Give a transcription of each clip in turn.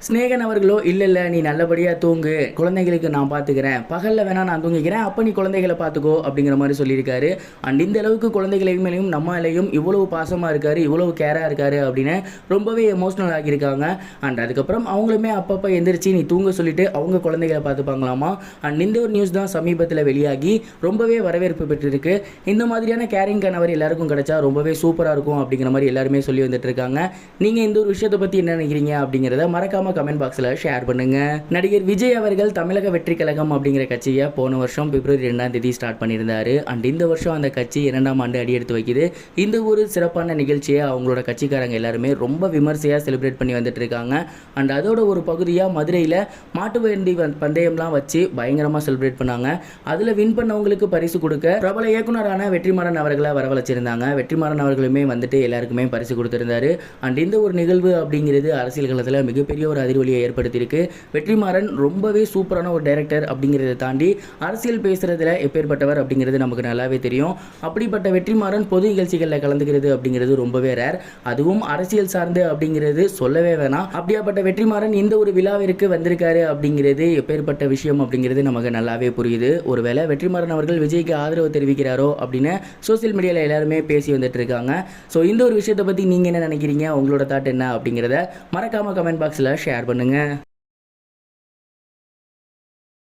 ஸ்நேகன் அவர்களோ இல்லை நீ நல்லபடியாக தூங்கு, குழந்தைகளுக்கு நான் பார்த்துக்கிறேன், பகலில் வேணா நான் தூங்கிக்கிறேன், அப்போ நீ குழந்தைகளை பார்த்துக்கோ அப்படிங்கிற மாதிரி சொல்லியிருக்காரு. அண்ட் இந்த அளவுக்கு குழந்தைகள் மேலேயும் நம்ம மேலேயும் இவ்வளவு பாசமாக இருக்காரு, இவ்வளவு கேராக இருக்காரு அப்படின்னு ரொம்பவே எமோஷ்னல் ஆகியிருக்காங்க. அண்ட் அதுக்கப்புறம் அவங்களுமே அப்பப்போ எந்திரிச்சு நீ தூங்க சொல்லிட்டு அவங்க குழந்தைகளை பார்த்துப்பாங்களாமா. அண்ட் இந்த ஒரு நியூஸ் தான் சமீபத்தில் வெளியாகி ரொம்பவே வரவேற்பு பெற்றிருக்கு. இந்த மாதிரியான கேரிங் கணவர் எல்லாருக்கும் கிடைச்சா ரொம்பவே சூப்பராக இருக்கும் அப்படிங்கிற மாதிரி எல்லாருமே சொல்லி வந்துட்டு இருக்காங்க. நீங்கள் இந்த ஒரு விஷயத்தை பற்றி என்ன நினைக்கிறீங்க அப்படிங்கிறத மறக்காம கமெண்ட் பாக்ஸில் ஷேர் பண்ணுங்க. நடிகர் விஜய் அவர்கள் தமிழக வெற்றி கழகம் அப்படிங்கிற கட்சியை போன வருஷம் பிப்ரவரி 2ஆம் தேதி ஸ்டார்ட் பண்ணியிருந்தாரு. அண்ட் இந்த வருஷம் அந்த கட்சி 2ஆம் ஆண்டு அடி எடுத்து வைக்குது. இந்த ஒரு சிறப்பான நிகழ்ச்சியை அவங்களோட கட்சிக்காரங்க எல்லாருமே ரொம்ப விமர்சையாக செலிப்ரேட் பண்ணி வந்துட்டு இருக்காங்க. அண்ட் அதோட ஒரு பகுதியாக மதுரையில் மாட்டு வண்டி பந்தயம்லாம் வச்சு பயங்கரமாக செலிப்ரேட் பண்ணாங்க. அதில் வின் பண்ணவங்களுக்கு பரிசு கொடுக்க பிரபல இயக்குனரான வெற்றிமாறன் அவர்களை வரவழைச்சிருந்தாங்க. வெற்றிமாறன் அவர்களுமே வந்துட்டு எல்லாருக்குமே பரிசு கொடுத்திருந்தாரு. அண்ட் இந்த ஒரு நிகழ்வு அப்படிங்கிறது அரசியல் களத்தில் மிகப்பெரிய ஒரு அதிர்வலியை ஏற்படுத்தியிருக்கு. வெற்றிமாறன் ரொம்பவே சூப்பரான ஒரு டைரக்டர் அப்படிங்கிறத தாண்டி அரசியல் பேசுறதுல எப்பேற்பட்டவர் அப்படிங்கிறது நமக்கு நல்லாவே தெரியும். அப்படிப்பட்ட வெற்றிமாறன் பொது நிகழ்ச்சிகளில் கலந்துக்கிறது அப்படிங்கிறது ரொம்பவே ரேர். அதுவும் அரசியல் சார்ந்து அப்படிங்கிறது சொல்லவே வேணாம். அப்படியாப்பட்ட வெற்றிமாறன் இந்த ஒரு விழாவிற்கு வந்திருக்காரு அப்படிங்கிறது எப்பேற்பட்ட விஷயம் அப்படிங்கிறது நமக்கு நல்லாவே புரியுது. ஒருவேளை வெற்றிமாறன் அவர்கள் விஜய்க்கு ஆதரவு தெரிவிக்கிறாரோ அப்படின்னு சோசியல் மீடியாவில் எல்லாருமே பேசி வந்துட்டு இருக்காங்க. ஸோ இந்த ஒரு விஷயத்தை பற்றி நீங்கள் என்ன நினைக்கிறீங்க, உங்களோட தாட் என்ன அப்படிங்கிறத மறக்காம கமெண்ட் பாக்ஸில் ஷேர் பண்ணுங்க.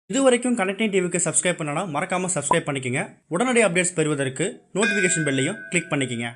இது வரைக்கும் கனெக்டிங் டிவிக்கு சப்ஸ்கிரைப் பண்ணனா மறக்காமல் சப்ஸ்கிரைப் பண்ணிக்கங்க. உடனடி அப்டேட்ஸ் பெறுவதற்கு நோட்டிஃபிகேஷன் பெல்லையும் கிளிக் பண்ணிக்கங்க.